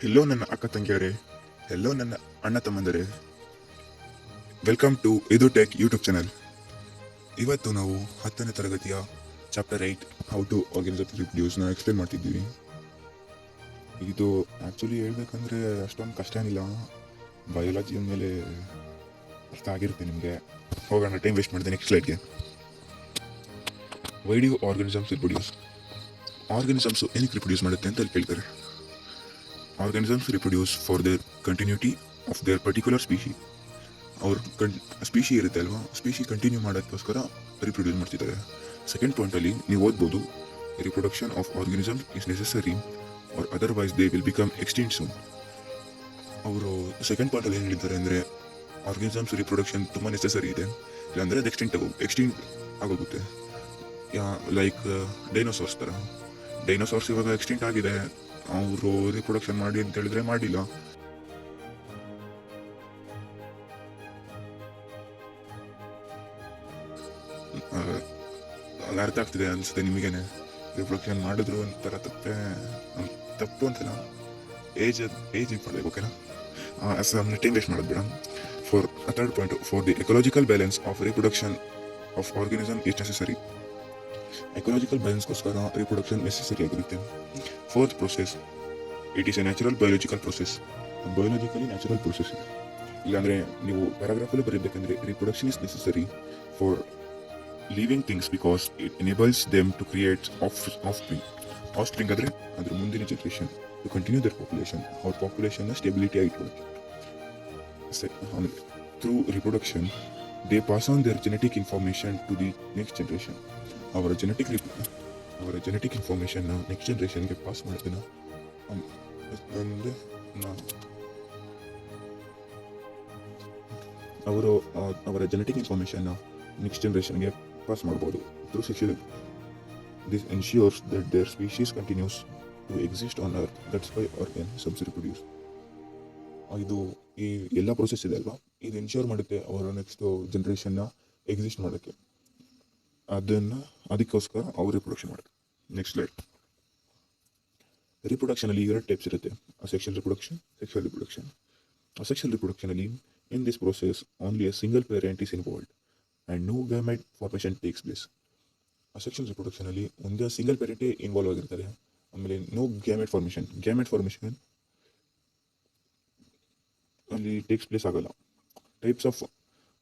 Hello ನನ್ನ ಅಕ್ಕ ತಂಗಿಯರೇ, hello ನನ್ನ ಅಣ್ಣ ತಮ್ಮಂದರೇ, ವೆಲ್ಕಮ್ ಟು ಇದು ಟೆಕ್ ಯೂಟ್ಯೂಬ್ ಚಾನಲ್. ಇವತ್ತು ನಾವು 10ನೇ ತರಗತಿಯ ಚಾಪ್ಟರ್ 8 ಹೌ ಟು ಆರ್ಗನೈಸ್ ರಿಪ್ರೊಡ್ಯೂಸ್ನ ಎಕ್ಸ್ಪ್ಲೇನ್ ಮಾಡ್ತಿದ್ದೀವಿ. ಇದು ಆ್ಯಕ್ಚುಲಿ ಹೇಳ್ಬೇಕಂದ್ರೆ ಅಷ್ಟೊಂದು ಕಷ್ಟ ಏನಿಲ್ಲ, ಬಯಾಲಜಿ ಅಂದಮೇಲೆ ಅರ್ಥ ಆಗಿರುತ್ತೆ ನಿಮಗೆ. ಹೋಗೋಣ, ಟೈಮ್ ವೇಸ್ಟ್ ಮಾಡಿದೆ. ನೆಕ್ಸ್ಟ್ ಸ್ಲೈಡ್ಗೆ. Why do organisms reproduce? Organisms ಏನಕ್ಕೆ ರಿಪ್ರೊಡ್ಯೂಸ್ ಮಾಡುತ್ತೆ ಅಂತ ಅಲ್ಲಿ ಕೇಳ್ತಾರೆ. Organisms reproduce for their continuity of their particular species. ಅವ್ರ ಸ್ಪೀಶಿ ಇರುತ್ತೆ ಅಲ್ವಾ, ಸ್ಪೀಶಿ ಕಂಟಿನ್ಯೂ ಮಾಡೋದಕ್ಕೋಸ್ಕರ ರಿಪ್ರೊಡ್ಯೂಸ್ ಮಾಡ್ತಿದ್ದಾರೆ. ಸೆಕೆಂಡ್ ಪಾಯಿಂಟಲ್ಲಿ ನೀವು ಓದ್ಬೋದು, reproduction of organisms is necessary R otherwise they will become extinct soon. ಅವರು ಸೆಕೆಂಡ್ ಪಾಯಿಂಟಲ್ಲಿ ಏನು ಹೇಳಿದ್ದಾರೆ ಅಂದರೆ, ಆರ್ಗನಿಸಮ್ಸ್ ರಿಪ್ರೊಡಕ್ಷನ್ ತುಂಬ ನೆಸೆಸರಿ ಇದೆ, ಇಲ್ಲಾಂದರೆ ಅದು ಎಕ್ಸ್ಟಿಂಟ್ ಆಗೋಗುತ್ತೆ. ಲೈಕ್ ಡೈನೋಸಾರ್ಸ್ ಥರ. ಡೈನೋಸಾರ್ಸ್ ಇವಾಗ ಎಕ್ಸ್ಟಿಂಟ್ ಆಗಿದೆ, ಅವರು ರಿಪ್ರೊಡಕ್ಷನ್ ಮಾಡಿ ಅಂತ ಹೇಳಿದ್ರೆ ಮಾಡಿಲ್ಲ. ಅರ್ಥ ಆಗ್ತಿದೆ ಅನ್ಸುತ್ತೆ ನಿಮಗೇನೆ. ರಿಪ್ರೊಡಕ್ಷನ್ ಮಾಡಿದ್ರು ಒಂಥರ ತಪ್ಪು ಅಂತಲ್ಲ, ಏಜ್ ಇಂಪಾರ್ಟೆಂಟ್. ಓಕೆನಾ? ಟೈಮ್ ವೇಸ್ಟ್ ಮಾಡೋದು ಬೇಡ. For third point, for the ecological balance of reproduction of organism is necessary. Ecological ಬ್ಯಾಲೆನ್ಸ್ಗೋಸ್ಕರ ರಿಪ್ರೊಡಕ್ಷನ್ ನೆಸೆಸರಿ ಆಗಿರುತ್ತೆ. Fourth process, it is a natural biological process. Biologically natural process ಇದೆ. ಇಲ್ಲಾಂದರೆ ನೀವು ಪ್ಯಾರಾಗ್ರಾಫಲ್ಲಿ ಬರೀಬೇಕಂದ್ರೆ, reproduction is necessary for living things because it enables them to create offspring ಅಂದರೆ ಅದ್ರ ಮುಂದಿನ generation to continue their population. ಅವ್ರ ಪಾಪ್ಯುಲೇಷನ್ನ ಸ್ಟೆಬಿಲಿಟಿ ಆಗಿಟ್ಕೊಳ್ಳೋಕ್ಕೆ. ಆಮೇಲೆ through reproduction they pass on their genetic information to the next generation. ಅವರ genetic ಇನ್ಫಾರ್ಮೇಷನ್ನ next ಜನರೇಷನ್ಗೆ pass ಮಾಡೋದನ್ನ ಅಂದರೆ ಅವರ ಜೆನೆಟಿಕ್ ಇನ್ಫಾರ್ಮೇಷನ್ನ ನೆಕ್ಸ್ಟ್ ಜನರೇಷನ್ಗೆ ಪಾಸ್ ಮಾಡ್ಬೋದು through sexual. This ensures that their species continues to exist on earth. That's why organisms reproduce. ಇದು ಈ ಎಲ್ಲ ಪ್ರೊಸೆಸ್ ಇದೆ ಅಲ್ವಾ, ಇದು ಎನ್ಶ್ಯೂರ್ ಮಾಡುತ್ತೆ ಅವರ ನೆಕ್ಸ್ಟ್ ಜನ್ರೇಷನ್ನ ಎಕ್ಸಿಸ್ಟ್ ಮಾಡೋಕ್ಕೆ. ಅದಕ್ಕೋಸ್ಕರ ಅವ್ರು ರಿಪ್ರೊಡಕ್ಷನ್ ಮಾಡುತ್ತೆ. Next slide. ರಿಪ್ರೊಡಕ್ಷನಲ್ಲಿ 2 ಟೈಪ್ಸ್ ಇರುತ್ತೆ, asexual reproduction, sexual reproduction. Asexual ರಿಪ್ರೊಡಕ್ಷನಲ್ಲಿ in this process only a single parent is involved and no gamete formation takes place. Asexual ರಿಪ್ರೊಡಕ್ಷನಲ್ಲಿ ಒಂದೇ ಸಿಂಗಲ್ ಪೇರೆಂಟೇ ಇನ್ವಾಲ್ವ್ ಆಗಿರ್ತಾರೆ. ಆಮೇಲೆ ನೋ ಗ್ಯಾಮೆಟ್ ಫಾರ್ಮೇಷನ್ ಅಲ್ಲಿ ಟೇಕ್ಸ್ ಪ್ಲೇಸ್ ಆಗಲ್ಲ. Types of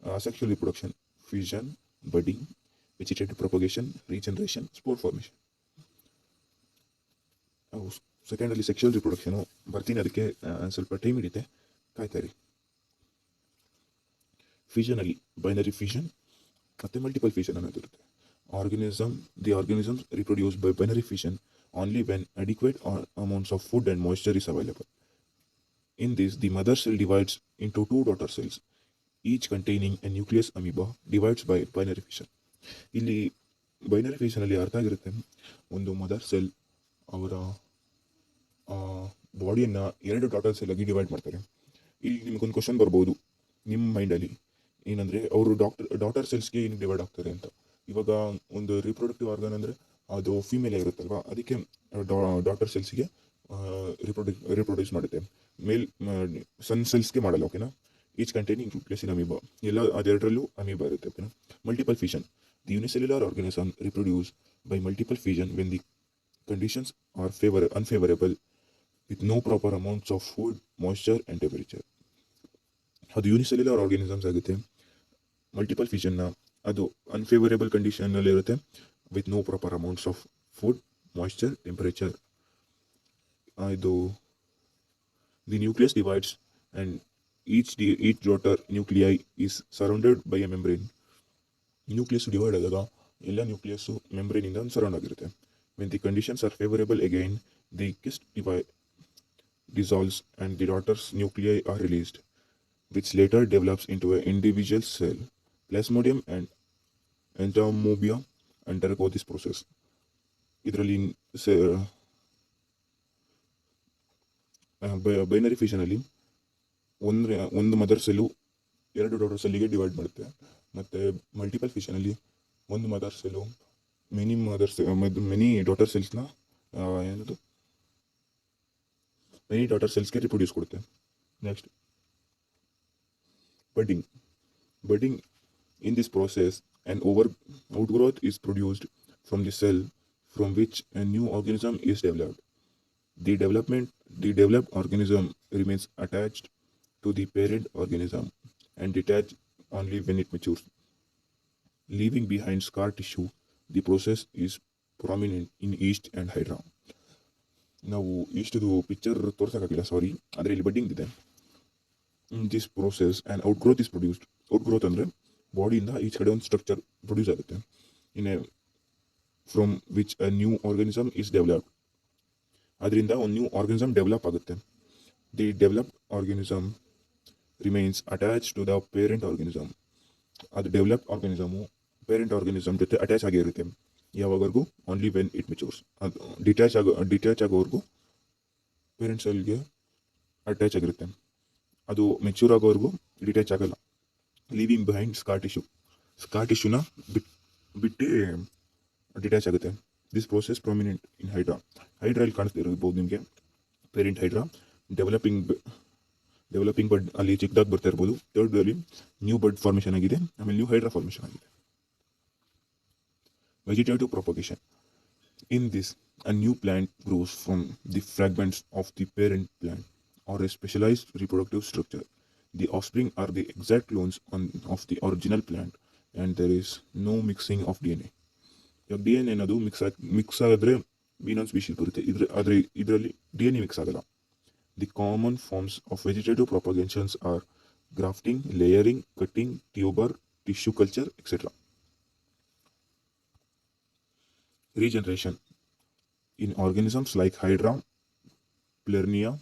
asexual reproduction: fission, budding, vegetative propagation, regeneration, spore formation. ಸೆಕೆಂಡಲ್ಲಿ sexual reproduction ಬರ್ತೀನಿ, ಅದಕ್ಕೆ ಸ್ವಲ್ಪ ಟೈಮ್ ಹಿಡಿತೆ, ಕಾಯ್ತಾರಿ. ಫ್ಯೂಷನಲ್ಲಿ ಬೈನರಿ ಫ್ಯೂಷನ್ ಮತ್ತು ಮಲ್ಟಿಪಲ್ ಫ್ಯೂಷನ್ ಅನ್ನೋದಿರುತ್ತೆ. The organisms reproduce by binary fission only when adequate amounts of food and moisture is available. In this, the mother cell divides into 2 daughter cells, each containing a nucleus amoeba divides by binary fission. ಇಲ್ಲಿ binary ಫಿಷನಲ್ಲಿ ಅರ್ಥ ಆಗಿರುತ್ತೆ, ಒಂದು mother cell ಅವರ ಬಾಡಿಯನ್ನು 2 daughter cell ಆಗಿ divide ಮಾಡ್ತಾರೆ. ಇಲ್ಲಿ ನಿಮಗೊಂದು question ಬರ್ಬೋದು ನಿಮ್ಮ ಮೈಂಡಲ್ಲಿ, ಏನಂದರೆ ಅವರು ಡಾಟರ್ ಸೆಲ್ಸ್ಗೆ ಏನು ಡಿವೈಡ್ ಆಗ್ತಾರೆ ಅಂತ. ಇವಾಗ ಒಂದು ರಿಪ್ರೊಡಕ್ಟಿವ್ ಆರ್ಗನ್ ಅಂದರೆ ಅದು ಫೀಮೇಲ್ ಆಗಿರುತ್ತಲ್ವ, ಅದಕ್ಕೆ ಡಾಟರ್ ಸೆಲ್ಸ್ಗೆ ರಿಪ್ರೊಡ್ಯೂಸ್ ಮಾಡುತ್ತೆ. ಸನ್ ಸೆಲ್ಸ್ಗೆ ಮಾಡಲ್ಲ. ಓಕೆನಾ? Each containing nucleus in amoeba. ಅದೆರಡರಲ್ಲೂ ಅಮೀಬಾ ಇರುತ್ತೆ. ಓಕೆನಾ? Multiple fission: the unicellular organism reproduce by multiple fission when the conditions are unfavourable with no proper amounts of food, moisture and temperature. ಅದು unicellular organisms ಆಗುತ್ತೆ. Multiple ಫಿಷನ್ನ ಅದು unfavourable ಕಂಡೀಷನ್ನಲ್ಲಿರುತ್ತೆ, with no proper amounts of food, moisture, temperature. The nucleus divides and each daughter nuclei is surrounded by a membrane. Nucleus divide ಆದಾಗ ಎಲ್ಲ nucleus ಮೆಂಬ್ರೇನಿಂದ surround ಆಗಿರುತ್ತೆ. When the conditions are favorable again, the cyst dissolves and the daughter's nuclei are released, which later develops into an individual cell. Plasmodium and entomobia undergo this process. ಇದರಲ್ಲಿ binary ಫಿಷನಲ್ಲಿ ಒಂದು mother cell 2 daughter ಸೆಲ್ಲಿಗೆ divide ಮಾಡುತ್ತೆ. ಮತ್ತು multiple ಫಿಷನಲ್ಲಿ ಒಂದು mother cell many daughter ಸೆಲ್ಸ್ನ ಏನದು many daughter ಸೆಲ್ಸ್ಗೆ reproduce ಕೊಡುತ್ತೆ. Next budding. Budding in this process an outgrowth is produced from the cell from which a new organism is developed. The developed organism remains attached to the parent organism and detached only when it matures, leaving behind scar tissue. The process is prominent in yeast and hydra. ನಾವು ಇಷ್ಟದು picture ತೋರ್ಸೋಕ್ಕಾಗಿಲ್ಲ, ಸಾರಿ, ಆದರೆ ಇಲ್ಲಿ budding ಇದೆ. In this process an outgrowth is produced. outgrowth ಅಂದರೆ ಬಾಡಿಯಿಂದ each ಕಡೆ ಒಂದು structure produce ಆಗುತ್ತೆ. In a from which a new organism is developed. ಅದರಿಂದ ಒಂದು ನ್ಯೂ ಆರ್ಗನಿಸಮ್ ಡೆವಲಪ್ ಆಗುತ್ತೆ. The developed organism remains attach to the parent organism. ಅದು developed organism parent organism ಜೊತೆ attach ಆಗಿರುತ್ತೆ ಯಾವಾಗವರೆಗೂ, ಓನ್ಲಿ ವೆನ್ ಇಟ್ ಮೆಚೂರ್ಸ್. ಅದು detach ಆಗೋವರೆಗೂ parent ಸೆಲ್ಗೆ ಅಟ್ಯಾಚ್ ಆಗಿರುತ್ತೆ. ಅದು ಮೆಚ್ಯೂರ್ ಆಗೋವರೆಗೂ ಡಿಟ್ಯಾಚ್ ಆಗಲ್ಲ. ಲೀವಿಂಗ್ ಬಿಹೈಂಡ್ ಸ್ಕಾರ್ ಟಿಶ್ಯೂನ ಬಿಟ್ಟು ಡಿಟ್ಯಾಚ್ ಆಗುತ್ತೆ. ದಿಸ್ ಪ್ರೋಸೆಸ್ ಪ್ರೊಮಿನೆಂಟ್ ಇನ್ ಹೈಡ್ರಲ್ಲಿ ಕಾಣಿಸ್ತಿರ್ಬೋದು ನಿಮಗೆ. ಪೇರೆಂಟ್ ಹೈಡ್ರಾ ಡೆವಲಪಿಂಗ್ ಬಡ್ ಅಲ್ಲಿ ಚಿಕ್ಕದಾಗಿ ಬರ್ತಾ ಇರ್ಬೋದು. ಥರ್ಡಲ್ಲಿ ನ್ಯೂ ಬಡ್ ಫಾರ್ಮೇಷನ್ ಆಗಿದೆ, ಆಮೇಲೆ ನ್ಯೂ ಹೈಡ್ರಾ ಫಾರ್ಮೇಷನ್ ಆಗಿದೆ. Vegetative propagation. In this a new plant grows from the fragments of the parent plant or a specialized reproductive structure. The offspring are the exact clones of the original plant and there is no mixing of DNA. ಇವಾಗ D N ಏನದು mix ಆಗಿದ್ರೆ ಇನ್ನೊಂದು species ಬರುತ್ತೆ, ಆದರೆ ಇದರಲ್ಲಿ D N A mix ಆಗಲ್ಲ. The common forms of vegetative propagations are grafting, layering, cutting, tuber, tissue culture, etcetera. Regeneration. In organisms like Hydra, Plurnia,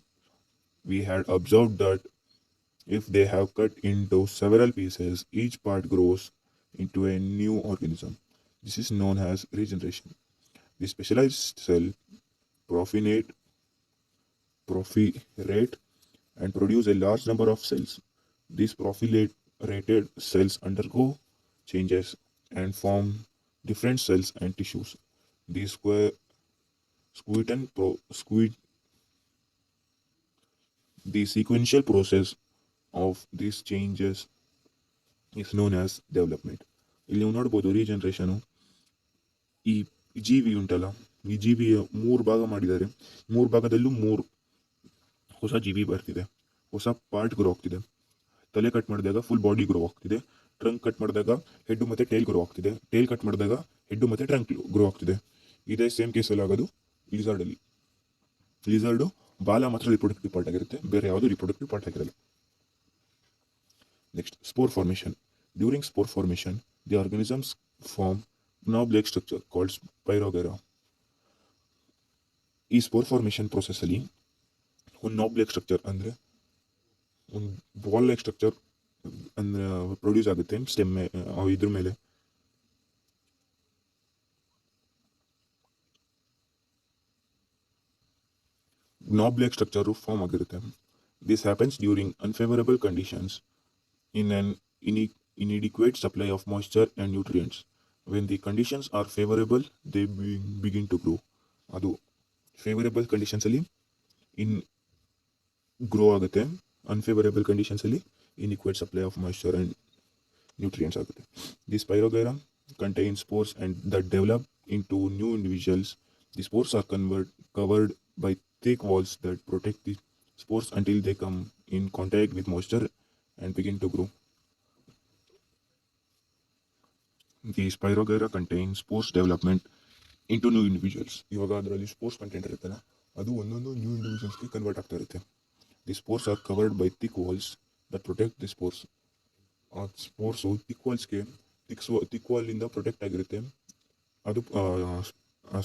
we had observed that if they have cut into several pieces, each part grows into a new organism. This is known as regeneration. The specialized cell proliferate and produce a large number of cells. These proliferated cells undergo changes and form different cells and tissues. The sequential process of these changes is known as development. ಇಲ್ಲಿ ನೀವು ನೋಡ್ಬೋದು ರೀಜನರೇಷನು. ಈ ಜೀವಿ ಉಂಟಲ್ಲ, ಈ ಜೀವಿಯ 3 ಭಾಗ ಮಾಡಿದ್ದಾರೆ. 3 ಭಾಗದಲ್ಲೂ 3 ಹೊಸ ಜೀವಿ ಬರ್ತಿದೆ, ಹೊಸ ಪಾರ್ಟ್ ಗ್ರೋ ಆಗ್ತಿದೆ. ತಲೆ ಕಟ್ ಮಾಡಿದಾಗ ಫುಲ್ ಬಾಡಿ ಗ್ರೋ ಆಗ್ತಿದೆ. ಟ್ರಂಕ್ ಕಟ್ ಮಾಡಿದಾಗ ಹೆಡ್ ಮತ್ತು ಟೇಲ್ ಗ್ರೋ ಆಗ್ತಿದೆ. ಟೇಲ್ ಕಟ್ ಮಾಡಿದಾಗ ಹೆಡ್ ಮತ್ತು ಟ್ರಂಕ್ ಗ್ರೋ ಆಗ್ತಿದೆ. ಇದೇ ಸೇಮ್ ಕೇಸಲ್ಲಿ ಆಗೋದು ಲಿಸರ್ಡಲ್ಲಿ. ಲಿಸರ್ಡು ಬಾಲ ಮಾತ್ರ ರಿಪ್ರೊಡಕ್ಟಿವ್ ಪಾರ್ಟ್ ಆಗಿರುತ್ತೆ, ಬೇರೆ ಯಾವುದು ರಿಪ್ರೊಡಕ್ಟಿವ್ ಪಾರ್ಟ್ ಆಗಿರಲ್ಲ. Next, spore formation. During spore formation the organisms form knob-like structure called spirogyra. ಈ ಸ್ಪೋರ್ ಫಾರ್ಮೇಷನ್ ಪ್ರೋಸೆಸ್ಸಲ್ಲಿ ಒಂದು knob-like ಸ್ಟ್ರಕ್ಚರ್ ಅಂದರೆ ಒಂದು ಬಾಲ್-ಲೈಕ್ ಸ್ಟ್ರಕ್ಚರ್ ಅಂದರೆ ಪ್ರೊಡ್ಯೂಸ್ ಆಗುತ್ತೆ ಸ್ಟೆಮ್ ಇದ್ರ ಮೇಲೆ. knob-like ಸ್ಟ್ರಕ್ಚರು ಫಾರ್ಮ್ ಆಗಿರುತ್ತೆ. This happens during unfavourable conditions in an inadequate supply of moisture and nutrients. When the conditions are favorable, they begin to grow. ಅದು favourable ಕಂಡೀಷನ್ಸಲ್ಲಿ grow ಆಗುತ್ತೆ, unfavourable ಕಂಡೀಷನ್ಸಲ್ಲಿ inadequate supply of moisture and nutrients ಆಗುತ್ತೆ. The spirogyra contains spores and that develop into new individuals. The spores are covered by thick walls that protect the spores until they come in contact with moisture and begin to grow. The spirogyra contains spores development into new individuals. ಇವಾಗ ಅದರಲ್ಲಿ spores content ಇರುತ್ತಲ್ಲ, ಅದು ಒಂದೊಂದು new ಇಂಡಿವಿಜುವಲ್ಸ್ಗೆ convert ಆಗ್ತಾ ಇರುತ್ತೆ. The spores are covered by thick walls that protect the spores. ಆ spores thick ವಾಲಿಂದ protect ಆಗಿರುತ್ತೆ. ಅದು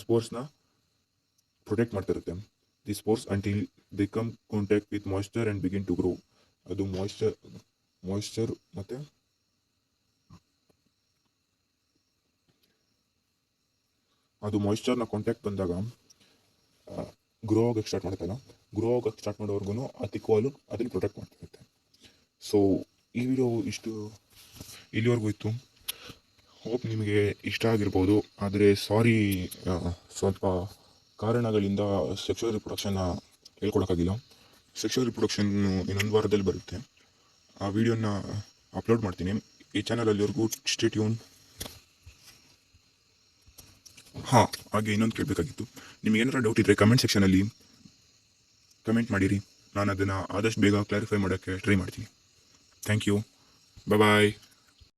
ಸ್ಪೋರ್ಸ್ನ ಪ್ರೊಟೆಕ್ಟ್ ಮಾಡ್ತಾ ಇರುತ್ತೆ. The spores until the come contact with moisture and begin to grow. ಅದು ಮಾಯ್ಶ್ಚರ್ ಮತ್ತು ಅದು ಮಾಯ್ಶ್ಚರ್ನ ಕಾಂಟ್ಯಾಕ್ಟ್ ಬಂದಾಗ ಗ್ರೋ ಆಗೋಕ್ಕೆ ಸ್ಟಾರ್ಟ್ ಮಾಡುತ್ತಲ್ಲ, ಗ್ರೋ ಆಗೋಕ್ಕೆ ಸ್ಟಾರ್ಟ್ ಮಾಡೋವರೆಗೂ ಆ ಥಿಕ್ ವಾಲು ಅದನ್ನು ಪ್ರೊಟೆಕ್ಟ್ ಮಾಡ್ತಿರುತ್ತೆ. ಸೊ ಈ ವಿಡಿಯೋ ಇಲ್ಲಿವರೆಗೂ ಇತ್ತು. ಹೋಪ್ ನಿಮಗೆ ಇಷ್ಟ ಆಗಿರ್ಬೋದು. ಆದರೆ ಸಾರಿ, ಸ್ವಲ್ಪ ಕಾರಣಗಳಿಂದ ಸೆಕ್ಷುವಲ್ ರಿಪ್ರೊಡಕ್ಷನ್ನ ಹೇಳ್ಕೊಡೋಕ್ಕಾಗಿಲ್ಲ. ಸೆಕ್ಷುವಲ್ ರಿಪ್ರೊಡಕ್ಷನ್ ಇನ್ನೊಂದು ವಾರದಲ್ಲಿ ಬರುತ್ತೆ. ಆ ವಿಡಿಯೋನ ಅಪ್ಲೋಡ್ ಮಾಡ್ತೀನಿ. ಈ ಚಾನಲಲ್ಲಿವರೆಗೂ ಸ್ಟೇ ಟ್ಯೂನ್. ಹಾಂ, ಹಾಗೆ ಇನ್ನೊಂದು ಕೇಳಬೇಕಾಗಿತ್ತು. ನಿಮಗೇನಾರ ಡೌಟ್ ಇದ್ದರೆ ಕಮೆಂಟ್ ಸೆಕ್ಷನಲ್ಲಿ ಕಮೆಂಟ್ ಮಾಡಿರಿ. ನಾನು ಅದನ್ನು ಆದಷ್ಟು ಬೇಗ ಕ್ಲಾರಿಫೈ ಮಾಡೋಕ್ಕೆ ಟ್ರೈ ಮಾಡ್ತೀನಿ. Thank you. ಬಾಯ್.